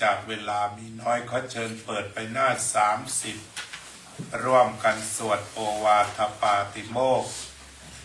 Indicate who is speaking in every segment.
Speaker 1: จากเวลามีน้อยขอเชิญเปิดไปหน้า30ร่วมกันสวดโอวาทปาติโมกข์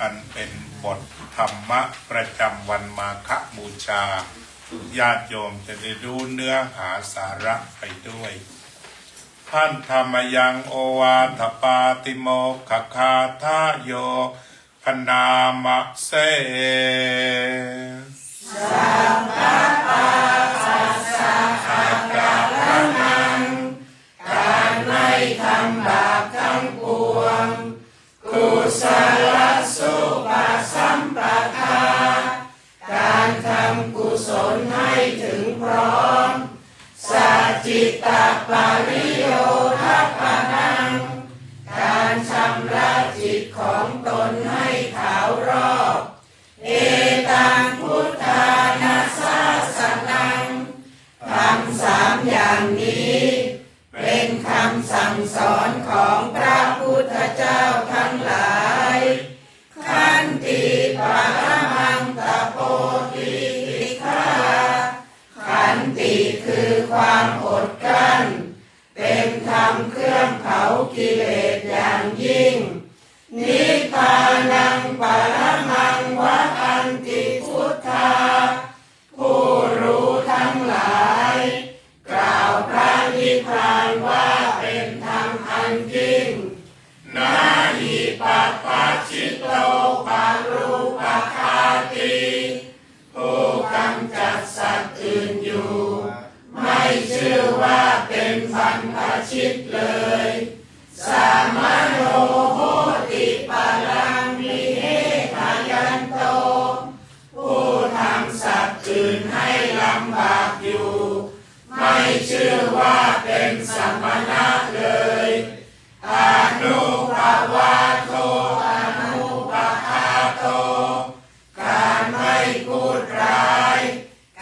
Speaker 1: อันเป็นบทธรรมะประจำวันมาฆบูชาญาติโยมจะได้รู้เนื้อหาสาระไปด้วยท่านธรรมยังโอวาทปาติโมกขคาทาโยพนามะเสสัมภะปัสสะอาการนังการไม่ทำบาปทั้งปวงกุศลสุปสัมปทาการทำกุศลให้ถึงพร้อมสัจจิตตปริโยทัปปนังการชำระจิตของตนให้ขาวรอบเอตังพุทธานาสาสนังทำ3อย่างนี้เป็นคำสั่งสอนของพระพุทธเจ้าทั้งหลายขันติปะมังตะโพธิติฆาขันติคือความอดกลั้นเป็นธรรมเครื่องเผากิเลสอย่างยิ่งนิพพานังปรมังวะอันติพุทธาผู้รู้ทั้งหลายกล่าวพระนิพพานว่าเป็นธรรมอันยิ่งนาหิปัปปัจจิโตปารูปคาติผู้กำจัดสัตว์อื่นอยู่ไม่ชื่อว่าเป็นบรรพชิตเลยสามโนโหติปารังมิเหขยันโตผู้ทำสัตว์อื่นให้ลำบากอยู่ไม่ชื่อว่าเป็นสัมมณะเลยอนุภาวะโตอนุปคาโตการไม่พูดร้าย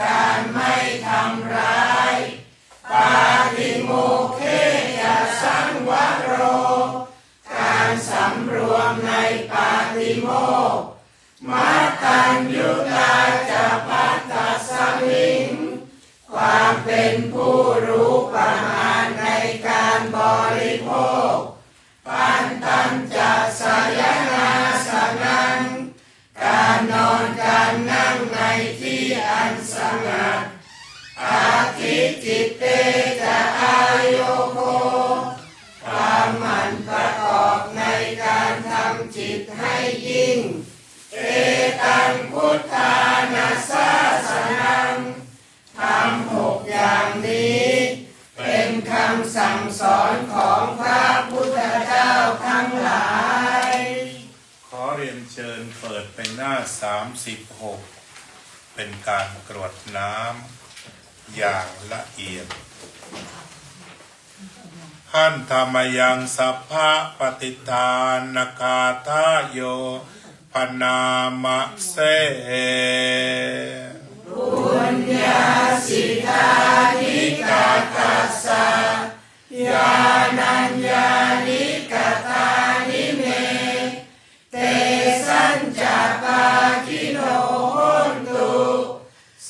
Speaker 1: การไม่ทำร้ายปาติโมกเขจะสังวโรการสำรวมในปาติโมกข์มัตตัญญูตาจะปัตตสมิงความเป็นผู้รู้ประมาณในการบริโภคปันตัญจะสยนาสนังการนอนการนั่งในที่อันสงัดอาทิจิตเตจะอาโยโคความหมั่นประกอบในการทำจิตให้ยิ่งเอตังพุทธานาสาสนังทำ6อย่างนี้เป็นคำสั่งสอนของพระพุทธเจ้าทั้งหลายขอเรียนเชิญเปิดไปหน้า36เป็นการกรวดน้ำอย่างละเอียดหันธรรมยังสัพพะปฏิทานคาทาโยพนามะเสปุญญาสิทานิกาตัสสะญาณัญญานิกตานิเมเตสัญจปาคิโนโหนตุ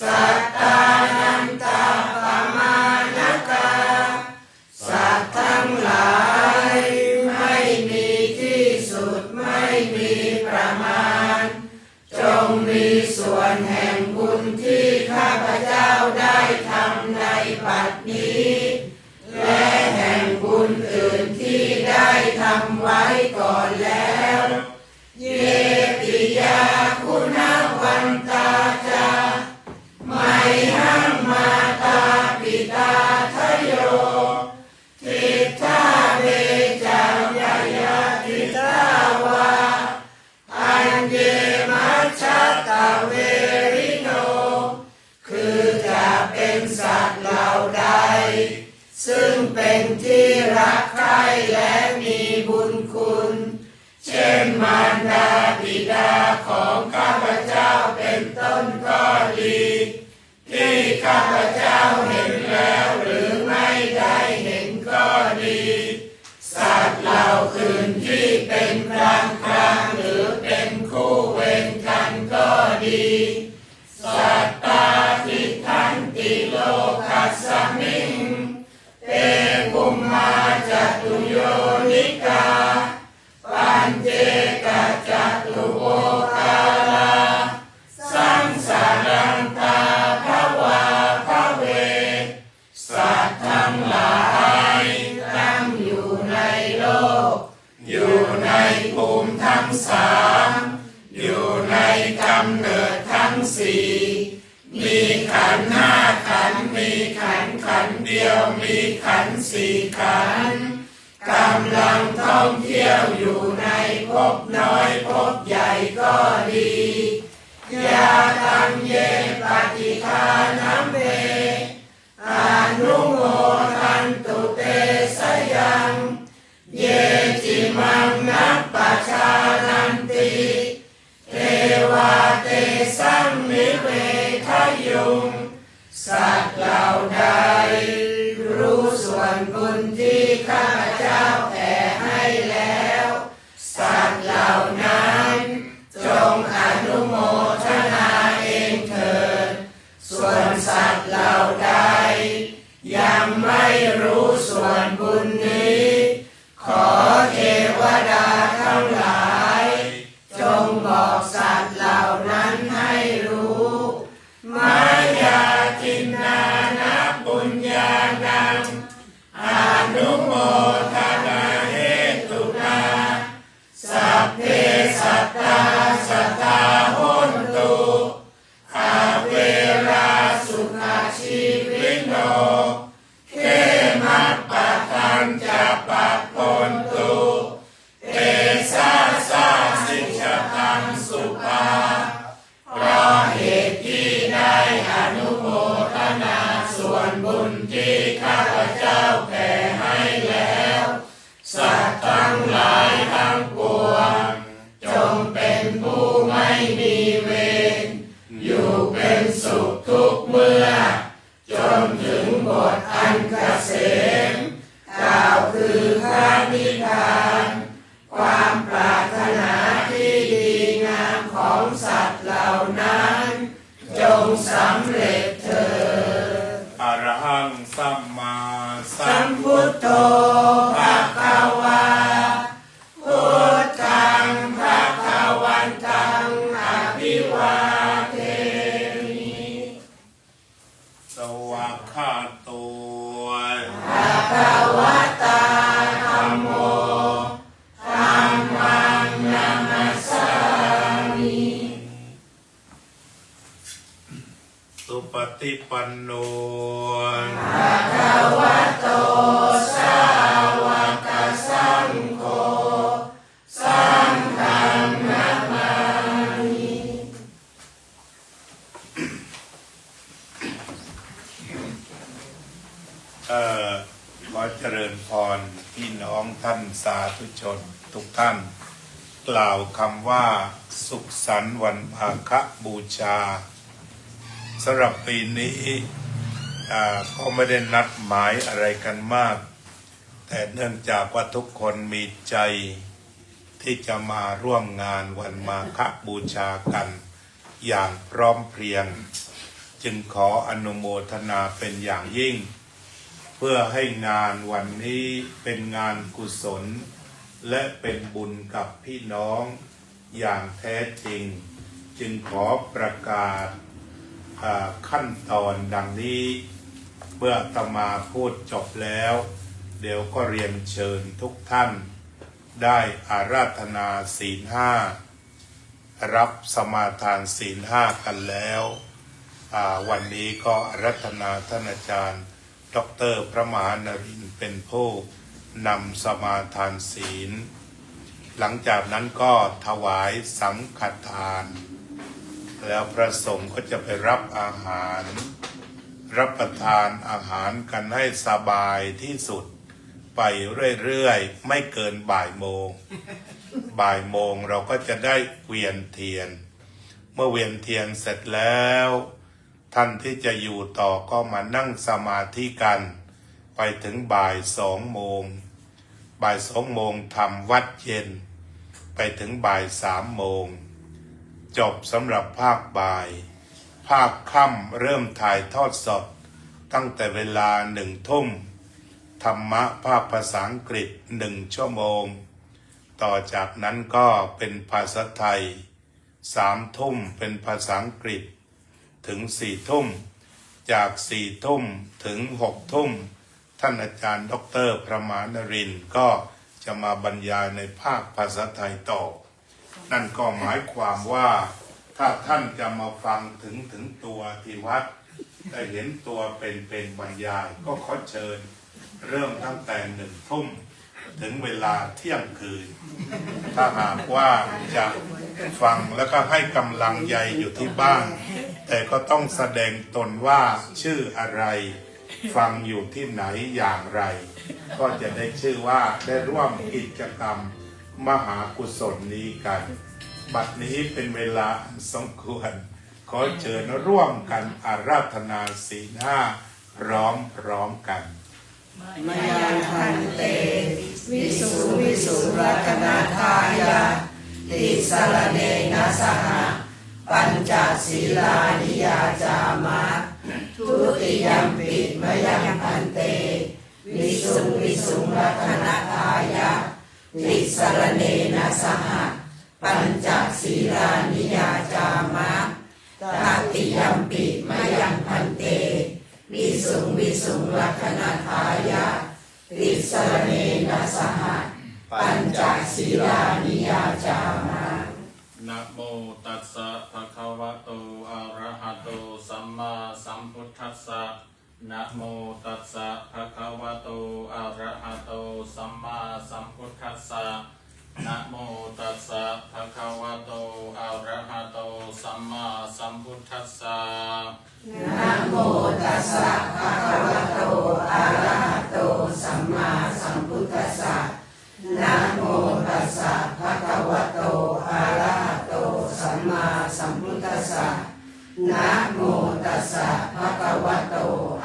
Speaker 1: สัตตานันตาปมานกาสัตว์ทั้งหลายไม่มีที่สุดไม่มีประมาณจงมีส่วนแห่งบุญที่ข้าพเจ้าได้ทำในบัดนี้และแห่งบุญอื่นที่ได้ทำไว้ก่อนแล้วเยติยาคุณวันตาจาไมหังมาตาปิตาทะโยทิฏฐาเวจัญญายาทิฏฐาวาอัญเยมัชฌัตตเวริโนคือจะเป็นสัตว์เหล่าใดซึ่งเป็นที่รักใคร่และมีบุญคุณเช่นมารดาบิดาของข้าพเจ้าเป็นต้นก็ดีที่ข้าพเจ้าเห็นแล้วหรือไม่ได้เห็นก็ดีสัตว์เหล่าอื่นที่เป็นกลางหรือเป็นคู่เวรกันก็ดีสัตตาทิฏฐันติ โลกัสสมิงเตภุมมาจตุโยนิกาปัญเจกจตุโวกาลาสังสารังตาภวาภเวสัตว์ทั้งหลายตั้งอยู่ในโลกอยู่ในภูมิทั้งสามอยู่ในกำเนิดทั้งสี่มีขันธ์ห้าขันธ์มีขันธ์เดียวมีขันธ์สี่ขันธ์กำลังท่องเที่ยวอยู่ในภพน้อยภพใหญ่ก็ดียาตังเยปฏิทานัมเมอนุโมทันตุเตสยังเยจิมังนัปปชานันติเทวาเตสังนิเวทยุงสัตว์เหล่าใดรู้ส่วนบุญที่ข้าพเจ้าแผ่ให้แล้วสัตว์เหล่านั้นจงอนุโมทนาเองเถิดส่วนสัตว์เหล่าใดยังไม่รู้ส่วนบุญนี้ขอเทวดาทั้งหลายจงบอกสัตว์เหล่านั้นให้รู้มายาทินนานะปุญญานังอนุโมทนาเหตุนาสัพเพสัตตาสัตตาโหนตุอาเวราสุขาชีวิโนเขมัปปะทันจะปะปนตุเตสาสาสิชตังสุปาเพราะเหตุที่ได้อนุโมทนาส่วนบุญที่ข้าพเจ้าแผ่ให้แล้วสัตว์ทั้งหลายทั้งปวงจงเป็นผู้ไม่มีเวรอยู่เป็นสุขทุกเมื่อจนถึงบทอันเกษมกล่าวคือพระนิพพานความปรารถนาที่ดีงามของสัตว์เหล่านั้นจงสำเร็จเถิด
Speaker 2: อะระหังสัมมา
Speaker 1: สัมพุทโธภะคะวาพุทธังภะคะวันตังอภิวาเทมิ
Speaker 2: สวากขาโต
Speaker 1: ภะคะวะตาธัมโมธัมมังนามัสสามิ
Speaker 2: สุปฏิปันโน
Speaker 1: ภะคะวะโตสาวกสังโฆสังฆังนามามิ
Speaker 2: ขอเจริญพรพี่น้องท่านสาธุชนทุกท่านกล่าวคำว่าสุขสันต์วันมาฆบูชาสำหรับปีนี้ก็ไม่ได้นัดหมายอะไรกันมากแต่เนื่องจากว่าทุกคนมีใจที่จะมาร่วมงานวันมาฆบูชากันอย่างพร้อมเพรียงจึงขออนุโมทนาเป็นอย่างยิ่งเพื่อให้งานวันนี้เป็นงานกุศลและเป็นบุญกับพี่น้องอย่างแท้จริงจึงขอประกาศขั้นตอนดังนี้เมื่ออาตมาพูดจบแล้วเดี๋ยวก็เรียนเชิญทุกท่านได้อาราธนาศีลห้ารับสมาทานศีลห้ากันแล้ววันนี้ก็อาราธนาท่านอาจารย์ดร.พระมหานรินทร์เป็นผู้นำสมาทานศีลหลังจากนั้นก็ถวายสังฆทานแล้วพระสงฆ์ก็จะไปรับอาหารรับประทานอาหารกันให้สบายที่สุดไปเรื่อยๆไม่เกินบ่ายโมงเราก็จะได้เวียนเทียนเมื่อเวียนเทียนเสร็จแล้วท่านที่จะอยู่ต่อก็มานั่งสมาธิกันไปถึงบ่าย2 โมงทำวัดเย็นไปถึงบ่าย 3 โมงจบสำหรับภาคบ่ายภาคค่ำเริ่มถ่ายทอดสด ตั้งแต่เวลา1 ทุ่มธรรมะภาคภาษาอังกฤษ1 ชั่วโมงต่อจากนั้นก็เป็นภาษาไทย3 ทุ่มเป็นภาษาอังกฤษถึง4 ทุ่มจาก4 ทุ่มถึง6 ทุ่มท่านอาจารย์ดร.พระมานรินทร์ก็จะมาบรรยายในภาคภาษาไทยต่อนั่นก็หมายความว่าถ้าท่านจะมาฟังถึงตัวที่วัดได้เห็นตัวเป็นบรรยายก็ขอเชิญเริ่มตั้งแต่1 ทุ่มถึงเวลาเที่ยงคืนถ้าหากว่าจะฟังแล้วก็ให้กำลังใจอยู่ที่บ้านแต่ก็ต้องแสดงตนว่าชื่ออะไรฟังอยู่ที่ไหนอย่างไรก็จะได้ชื่อว่าได้ร่วมกิจกรรมมหากุศลนี้กันบัดนี้เป็นเวลาสมควรขอเชิญร่วมกันอาราธนาศีล 5พร้อมกัน
Speaker 1: มยังพันเตวิสุรัตนาทายาติสรเนนะสหปัญจศีลานิยาจามะทุติยัมปิมยังพันเตวิสุรัตนาทายาติสรเนนะสหปัญจศีลานิยาจามะตติยัมปิมยังพันเตวิสุรัตนาทายาติสรเนนะสหปัญจศีลานิยาจามะ
Speaker 3: นะโมตัสสะภะคะวะโตอะระหะโตสัมมาสัมพุทธัสสะนะโมตัสสะภะคะวะโตอะระหะโตสัมมาสัมพุทธัสสะนะโมตัสสะภะคะวะโตอะระหะโตสัมมาสัมพุทธัสสะ
Speaker 1: นะโมตัสสะภะคะวะโตอะระหะโตสัมมาสัมพุทธัสสะนะโมตัสสะภะคะวะโตอะระหะโตสัมมาสัมพุทธัสสะนะโมตัสสะภะคะวะโต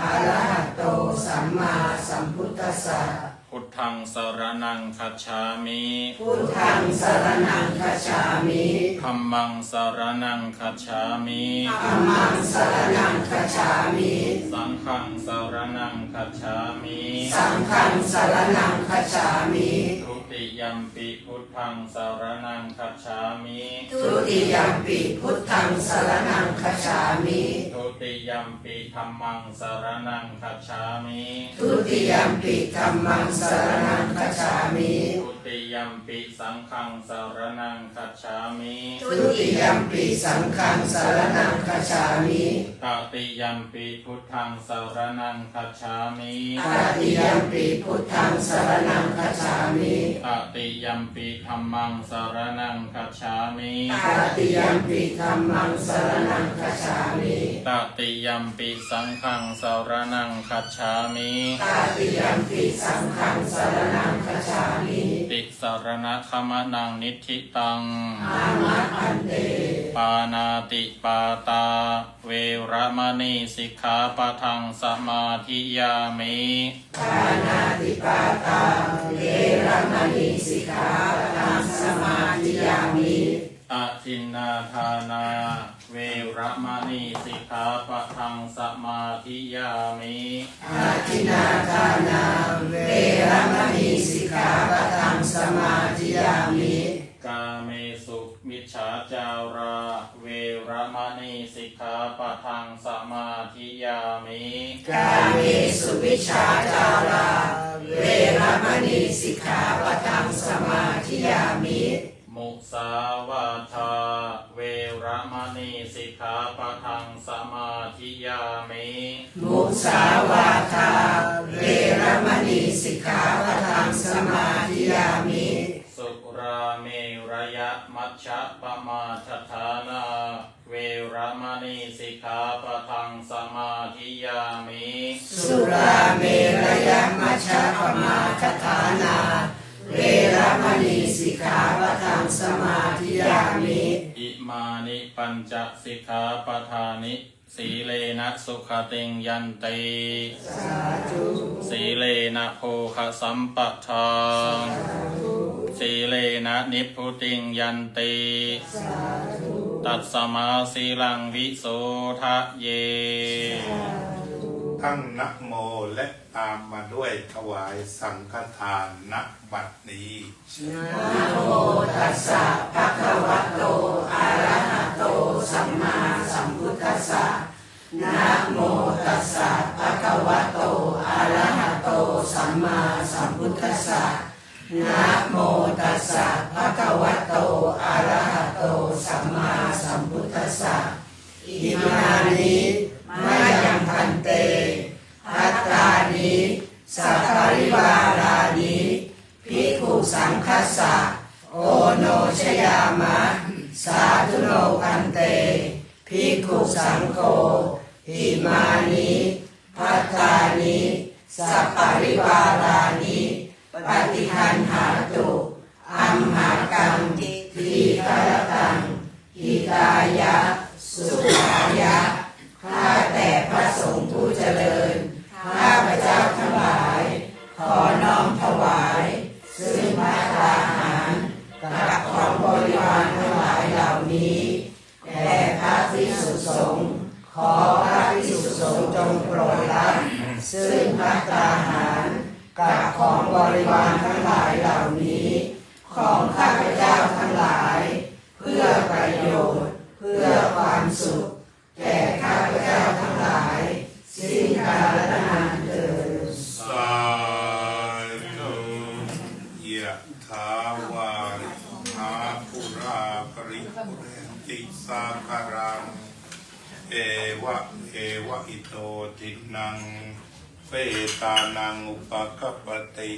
Speaker 1: อะระหะโตสัมมาสัมพุทธัสสะ
Speaker 3: พุทธังสรณังคัจฉามิ
Speaker 1: พุทธังสรณังคัจฉามิ
Speaker 3: ธัมมังสรณังคัจฉามิ
Speaker 1: ธัมมังสรณังคัจฉามิ
Speaker 3: สังฆังสรณังคัจฉามิ
Speaker 1: สังฆังสรณังคัจฉามิ
Speaker 3: ทุติยัมปิพุทธังสรณังคัจฉามิ
Speaker 1: ทุติยัมปิพุทธังสรณังคัจฉามิ
Speaker 3: ทุติยัมปิธัมมังสรณังคัจฉามิ
Speaker 1: ทุติยัมปิธัมมังสรณังคัจฉามิ
Speaker 3: ทุติยัมปิสังฆังสรณังคัจฉามิ
Speaker 1: ทุติยัมปิสังฆังสรณังคัจฉามิ
Speaker 3: ตติยัมปิพุทธังสรณังคัจฉามิ
Speaker 1: ตติยัมปิพุทธังสรณังคัจฉามิ
Speaker 3: ตติยัมปิธัมมังสรณังคัจฉามิ
Speaker 1: ตติยัมปิธัมมังสรณังคัจฉามิ
Speaker 3: ตติยัมปิสังฆังสรณังคัจฉามิ
Speaker 1: ตติยัมปิสังฆังสรณังคัจฉามิ
Speaker 3: ติสรณคมนังนิธิตัง
Speaker 1: อามัคคันเต
Speaker 3: ปานาติปาตาเวรมณีสิกขาปะทังสมาธิยามิ
Speaker 1: ปานาติปาตาเวรมณีสิกขาปะทังสมาธิยามิ
Speaker 3: อทินนาทานาเวรมณีสิกขาปะทังสมาธิยามิ
Speaker 1: อทินนาทานาเวรมณีสิกขาปะทังสมาธิยามิ
Speaker 3: กาเมสุมิจฉาจาราเวรมณีสิกขาปะทังสมาธิยามิ
Speaker 1: กาเมสุมิจฉาจาราเวรมณีสิกขาปะทังสมาธิยามิ
Speaker 3: มุสาวาทาเวรมณีสิกขาปะทังสมาธิยามิ
Speaker 1: มุสาวาทาเวรมณีสิกขาปะทังสมาธิยามิ
Speaker 3: สุราเมรยมัชฌะปมาทฐานาเวรมณีสิกขาปะทังสมาธิยามิ
Speaker 1: สุราเมรยมัชฌะปมาทฐานาเวรมณีสิกขาปะทังสมาธิยามิ
Speaker 3: อิมานิปัญจสิกขาปทานิสีเลนะสุขติงยันติ
Speaker 1: สาธุ
Speaker 3: สีเลนะโภคสัมปทานสีเลนะนิพพุติงยันติ
Speaker 1: สาธุ
Speaker 3: ตัสสมาสีลังวิโสทะเย
Speaker 2: ทั้งนะโมและตามมาด้วยถวายสังฆทานณบัดนี้
Speaker 1: นะโมตัสสะภะคะวะโตอะระหะโตสัมมาสัมพุทธัสสะนะโมตัสสะภะคะวะโตอะระหะโตสัมมาสัมพุทธัสสะนะโมตัสสะภะคะวะโตอะระหะโตสัมมาสัมพุทธัสสะอิมานิมะยังพันเตภัตตานิสัพพะริวารานิภิกขุสังคัสสะโอโนชยามะสาธุโนพันเตภิกขุสังโฆอิมานิภัตตานิสัพพะริวารานิปฏิคันหาตุอัมหากังทีฆรตังหิตายะสุขายะข้าแต่พระสงฆ์ผู้เจริญข้าพระเจ้าทั้งหลายขอน้อมถวายซึ่งภัตตาหารกับของบริวารทั้งหลายเหล่านี้แด่พระภิกษุสงฆ์ขอพระภิกษุสงฆ์จงโปรดรับซึ่งภัตตาหารกับของบริวารทั้งหลายเหล่านี้ของข้าพเจ้าทั้งหลายเพื่อประโยชน์เพื่อความสุขแก่ข้าพเจ้าทั้งหลายสิ้นกาลนานเถิด
Speaker 2: สาธุยะถาวาริหาปุราปริปุเรนติสาคารังเอวะอิโตทินังเปตานังอุปกัปปติ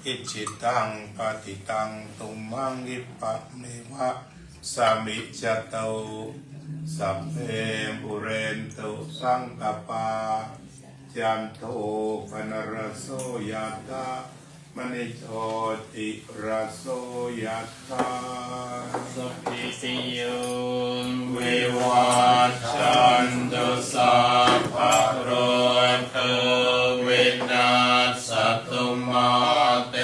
Speaker 2: อิจิตังปฏิตังตุมมังอิปะเมวะสามิจจโตสัพเพปุเรนตุสังกปาจันโทปนรสโสยตามณิโชติรสโสยตา
Speaker 3: สัพพิสิโยวิวัชชันตุสัพพะโรโควินาศตุมาเต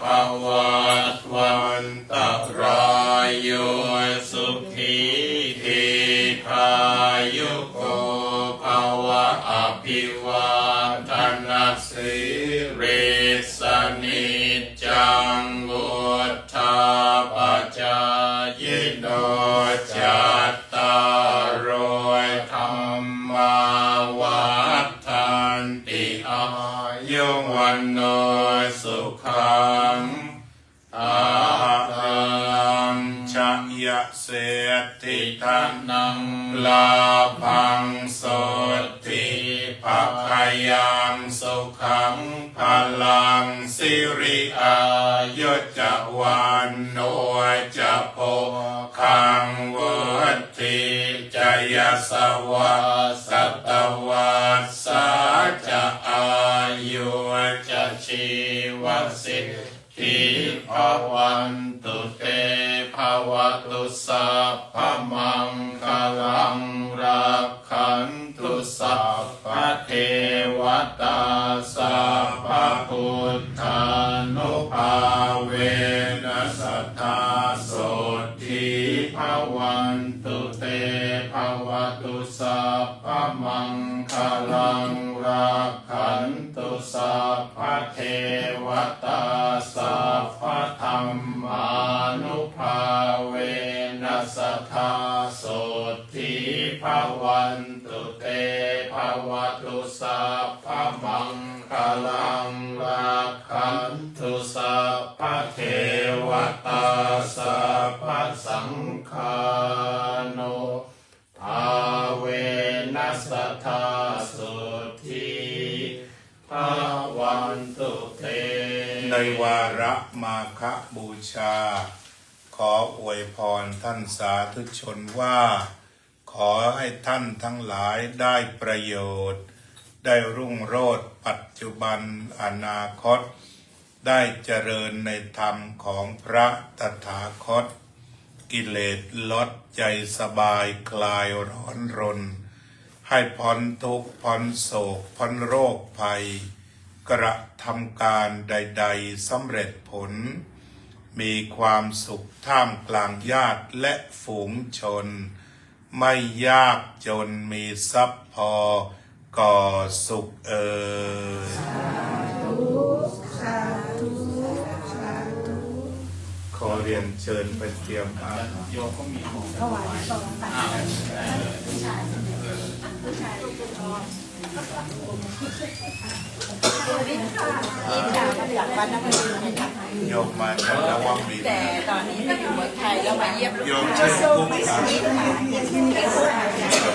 Speaker 3: ภวัตวันตรายโยสุขีทีขายุโกภวะอภิวาทนาสิริสนิจจังวุฒาปัจจายโนจัตตารโอธรรมาวัฏฐันติอายุวันโนสุขังอาลังชยเสติทานังลาภังโสติภคยังสุขังพลังสิริอายุจวันโนจะโพคังวุติจยสวะสัตวัสสะจะอายุจะชีวสิทธิภวันตุเตภวตุสัพพมังคลังรักขันตุสัพพเทวตาสัพพพุทธานุภาเวนัสสทธาโสทิภวันตุเตภวตุสัพพมังคลังรักขันตุสัพพเทวตาสัพพธรรมานุภาเวนัสสทธาโสทิภวันตุเตภวตุสัพพมังคลังรักขันตุสัพพเทวตาสัพพสังฆานุภาเวนัสสทธาโสทิภวันตุเต
Speaker 2: ในวาระมาฆบูชา ขออวยพรท่านสาธุชนว่า ขอให้ท่านทั้งหลายได้ประโยชน์ ได้รุ่งโรจน์ปัจจุบันอนาคต ได้เจริญในธรรมของพระตถาคต กิเลสลดใจสบายคลายร้อนรน ให้พ้นทุกข์พ้นโศกพ้นโรคภัย กระทำการใดๆสำเร็จผล มีความสุขท่ามกลางญาติและฝูงชน ไม่ยากจนมีทรัพย์พอ ก่อสุขเอ่ยขอเรียนเชิญไปเตรียมอาหาร
Speaker 3: โยมก็มีของ
Speaker 1: ถวายตรงตัด
Speaker 3: อ้าว
Speaker 1: อีกอย่างมาจากวัดน้ำมันนะคะ
Speaker 2: โยมมาจากนวมินท
Speaker 1: แต่
Speaker 2: ร์
Speaker 1: ตอนนี้มาอยู่เมืองไทยแล้วมาเยี่ยมลูก
Speaker 2: โยม
Speaker 1: ค้า
Speaker 2: ชื่อกุ้งครับ
Speaker 1: อีกค่ะ